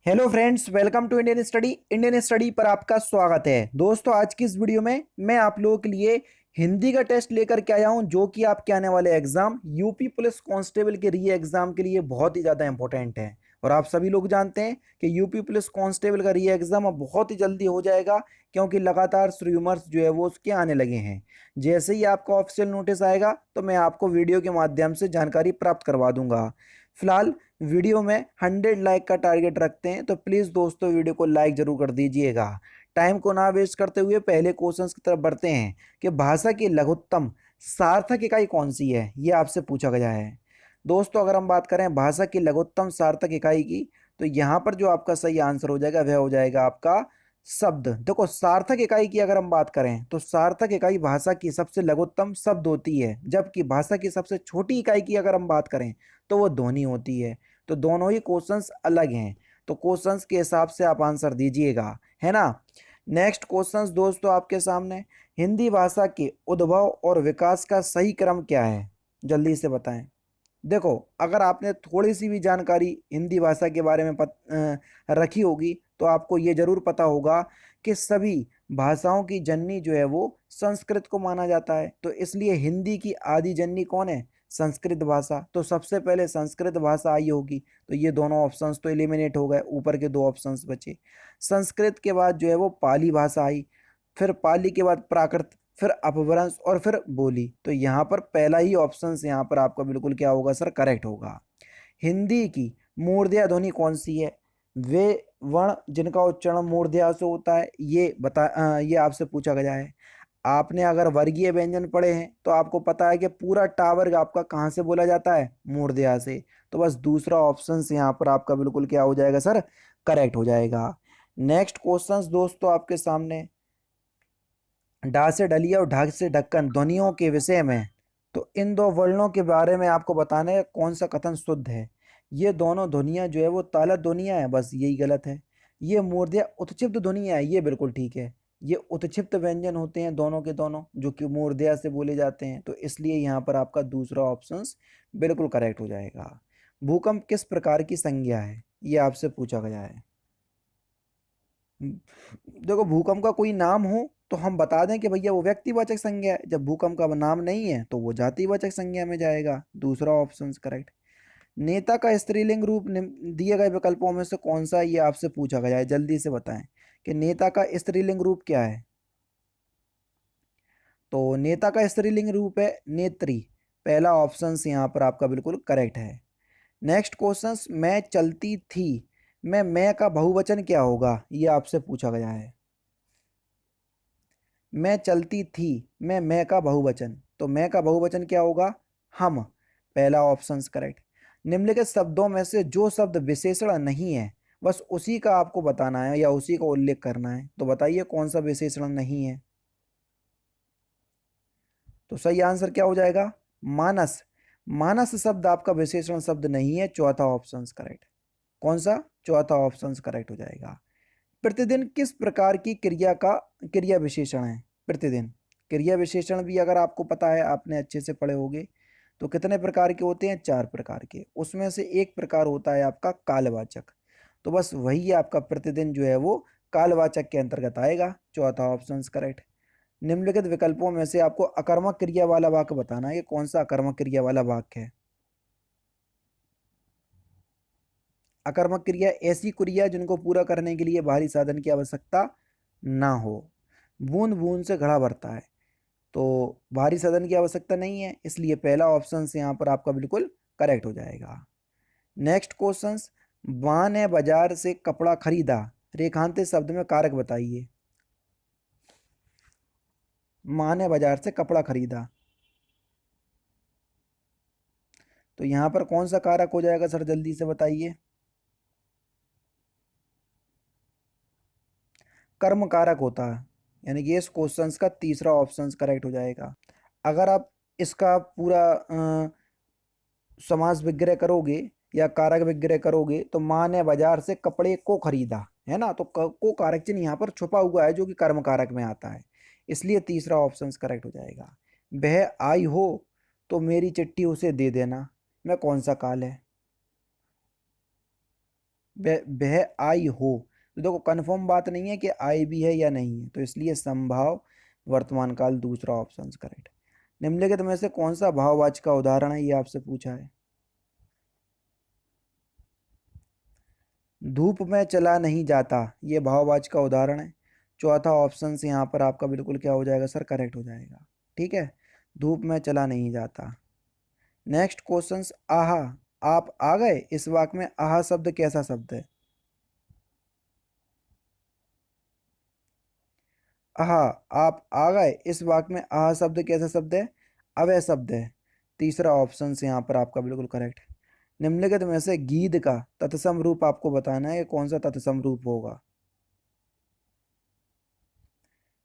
Hello friends, welcome to Indian study पर आपका स्वागत है। दोस्तों, आज की इस वीडियो में मैं आप लोगों के लिए हिंदी का टेस्ट लेकर के आया हूं, जो कि आपके आने वाले एग्जाम यूपी पुलिस कांस्टेबल के री एग्जाम के लिए बहुत ही ज़्यादा इंपॉर्टेंट है। और आप सभी लोग जानते हैं कि यूपी पुलिस कांस्टेबल का री एग्जाम अब बहुत ही जल्दी हो जाएगा, क्योंकि लगातार रूमर्स जो है वो उसके आने लगे हैं। जैसे ही आपका ऑफिशियल नोटिस आएगा तो मैं आपको वीडियो के माध्यम से जानकारी प्राप्त करवा दूंगा। फिलहाल वीडियो में 100 लाइक का टारगेट रखते हैं, तो प्लीज़ दोस्तों वीडियो को लाइक जरूर कर दीजिएगा। टाइम को ना वेस्ट करते हुए पहले क्वेश्चंस की तरफ बढ़ते हैं कि भाषा की लघुत्तम सार्थक इकाई कौन सी है, ये आपसे पूछा गया है। दोस्तों, अगर हम बात करें भाषा की लघुत्तम सार्थक इकाई की, तो यहाँ पर जो आपका सही आंसर हो जाएगा वह हो जाएगा आपका शब्द। देखो, सार्थक इकाई की अगर हम बात करें तो सार्थक इकाई भाषा की सबसे लघुत्तम शब्द होती है, जबकि भाषा की सबसे छोटी इकाई की अगर हम बात करें तो वो ध्वनि होती है। तो दोनों ही क्वेश्चंस अलग हैं, तो क्वेश्चंस के हिसाब से आप आंसर दीजिएगा, है ना। नेक्स्ट क्वेश्चंस दोस्तों आपके सामने, हिंदी भाषा के उद्भव और विकास का सही क्रम क्या है, जल्दी से बताएं। देखो, अगर आपने थोड़ी सी भी जानकारी हिंदी भाषा के बारे में रखी होगी तो आपको ये जरूर पता होगा कि सभी भाषाओं की जननी जो है वो संस्कृत को माना जाता है। तो इसलिए हिंदी की आदि जननी कौन है? संस्कृत भाषा। तो सबसे पहले संस्कृत भाषा आई होगी। तो ये दोनों ऑप्शंस तो एलिमिनेट हो गए, ऊपर के दो ऑप्शंस बचे। संस्कृत के बाद जो है वो पाली भाषा आई, फिर पाली के बाद प्राकृत, फिर अपभ्रंश और फिर बोली। तो यहाँ पर पहला ही ऑप्शन यहाँ पर आपका बिल्कुल क्या होगा सर? करेक्ट होगा। हिंदी की मूर्धन्य ध्वनि कौन सी है? वे वर्ण जिनका उच्चारण मूर्धन्य से होता है, ये आपसे पूछा गया है। आपने अगर वर्गीय व्यंजन पढ़े हैं तो आपको पता है कि पूरा टावर आपका कहाँ से बोला जाता है? मूर्धन्य से। तो बस दूसरा ऑप्शन यहाँ पर आपका बिल्कुल क्या हो जाएगा सर? करेक्ट हो जाएगा। नेक्स्ट क्वेश्चंस दोस्तों आपके सामने, डा से डलिया और ढाक से ढक्कन ध्वनियों के विषय में, तो इन दो वर्णों के बारे में आपको बताना है कौन सा कथन शुद्ध है। ये दोनों ध्वनियाँ जो है वो तालत ध्वनियाँ हैं, बस यही गलत है। ये मूर्धन्य उत्क्षिप्त ध्वनियाँ है, ये बिल्कुल ठीक है। ये उत्क्षिप्त व्यंजन होते हैं दोनों के दोनों, जो कि मूर्धन्य से बोले जाते हैं। तो इसलिए यहाँ पर आपका दूसरा ऑप्शन बिल्कुल करेक्ट हो जाएगा। भूकंप किस प्रकार की संज्ञा है, ये आपसे पूछा गया है। देखो, भूकंप का कोई नाम हो तो हम बता दें कि भैया वो व्यक्तिवाचक संज्ञा है। जब भूकंप का नाम नहीं है तो वो जातिवाचक संज्ञा में जाएगा। दूसरा ऑप्शन करेक्ट। नेता का स्त्रीलिंग रूप दिए गए विकल्पों में से कौन सा, ये आपसे पूछा गया है, जल्दी से बताएं कि नेता का स्त्रीलिंग रूप क्या है। तो नेता का स्त्रीलिंग रूप है नेत्री। पहला ऑप्शन यहाँ पर आपका बिल्कुल करेक्ट है। नेक्स्ट क्वेश्चन, मैं चलती थी, मैं का बहुवचन क्या होगा, ये आपसे पूछा गया है। मैं चलती थी, मैं का बहुवचन, तो मैं का बहुवचन क्या होगा? हम। पहला ऑप्शन करेक्ट। निम्नलिखित शब्दों में से जो शब्द विशेषण नहीं है, बस उसी का आपको बताना है या उसी का उल्लेख करना है। तो बताइए कौन सा विशेषण नहीं है। तो सही आंसर क्या हो जाएगा? मानस। मानस शब्द आपका विशेषण शब्द नहीं है। चौथा ऑप्शन करेक्ट। कौन सा? चौथा ऑप्शन करेक्ट हो जाएगा। प्रतिदिन किस प्रकार की क्रिया का क्रिया विशेषण है? प्रतिदिन क्रिया विशेषण भी अगर आपको पता है, आपने अच्छे से पढ़े होंगे, तो कितने प्रकार के होते हैं? 4 प्रकार के। उसमें से एक प्रकार होता है आपका कालवाचक। तो बस वही आपका प्रतिदिन जो है वो कालवाचक के अंतर्गत आएगा। चौथा ऑप्शन करेक्ट। निम्नलिखित विकल्पों में से आपको अकर्मक क्रिया वाला वाक्य बताना है कि कौन सा अकर्मक क्रिया वाला वाक्य है। अकर्मक क्रिया ऐसी क्रिया जिनको पूरा करने के लिए बाहरी साधन की आवश्यकता ना हो। बूंद बूंद से घड़ा भरता है, तो बाहरी साधन की आवश्यकता नहीं है, इसलिए पहला ऑप्शन से यहाँ पर आपका बिल्कुल करेक्ट हो जाएगा। नेक्स्ट क्वेश्चन, मां ने बाजार से कपड़ा खरीदा, रेखांकित शब्द में कारक बताइए। मां ने बाजार से कपड़ा खरीदा, तो यहाँ पर कौन सा कारक हो जाएगा सर? जल्दी से बताइए। कर्म कारक होता है, यानी कि इस क्वेश्चन का तीसरा ऑप्शन करेक्ट हो जाएगा। अगर आप इसका पूरा समास विग्रह करोगे या कारक विग्रह करोगे, तो माँ ने बाजार से कपड़े को खरीदा, है ना। तो को कारक चिन्ह यहाँ पर छुपा हुआ है, जो कि कर्म कारक में आता है, इसलिए तीसरा ऑप्शन करेक्ट हो जाएगा। वह आई हो तो मेरी चिट्ठी उसे दे देना, मैं कौन सा काल है? वह आई हो। तो देखो कन्फर्म बात नहीं है कि आई भी है या नहीं है, तो इसलिए संभाव वर्तमान काल दूसरा ऑप्शन करेक्ट। निम्नलिखित में से कौन सा भाववाचक का उदाहरण है, ये आपसे पूछा है। धूप में चला नहीं जाता, ये भाववाचक का उदाहरण है। चौथा ऑप्शन से यहाँ पर आपका बिल्कुल क्या हो जाएगा सर, करेक्ट हो जाएगा। ठीक है, धूप में चला नहीं जाता। नेक्स्ट क्वेश्चन, आहा आप आ गए, इस वाक्य में आहा शब्द कैसा शब्द है। आहा आप आ गए, इस वाक्य में आहा शब्द कैसा शब्द है, अव्यय शब्द है। तीसरा ऑप्शन से यहाँ पर आपका बिल्कुल करेक्ट है। निम्नलिखित में से गीध का तत्सम रूप आपको बताना है, कौन सा तत्सम रूप होगा।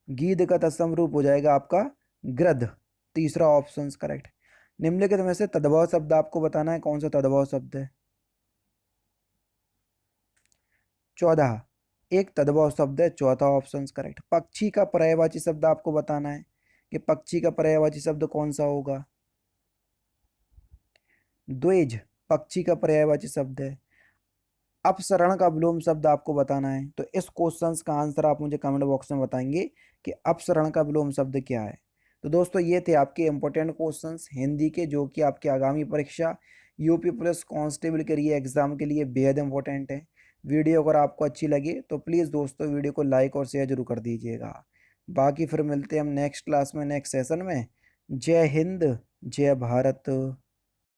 गीध का तत्सम रूप हो जाएगा आपका गृध। तीसरा ऑप्शन करेक्ट। निम्नलिखित में से तद्भव शब्द आपको बताना है, कौन सा तद्भव शब्द है। 14 एक तद्भव शब्द है, चौथा ऑप्शन करेक्ट। पक्षी का पर्यायवाची शब्द आपको बताना है कि पक्षी का पर्यायवाची शब्द कौन सा होगा। द्विज पक्षी का पर्यायवाची शब्द है। अपसरण का विलोम शब्द आपको बताना है, तो इस क्वेश्चन का आंसर आप मुझे कमेंट बॉक्स में बताएंगे कि अपसरण का विलोम शब्द क्या है। तो दोस्तों ये थे आपके इंपॉर्टेंट क्वेश्चंस हिंदी के, जो कि आपकी आगामी परीक्षा यूपी पुलिस कांस्टेबल के लिए एग्जाम के लिए बेहद इंपॉर्टेंट है। वीडियो अगर आपको अच्छी लगे तो प्लीज़ दोस्तों वीडियो को लाइक और शेयर जरूर कर दीजिएगा। बाकी फिर मिलते हैं हम नेक्स्ट क्लास में, नेक्स्ट सेशन में। जय हिंद, जय भारत।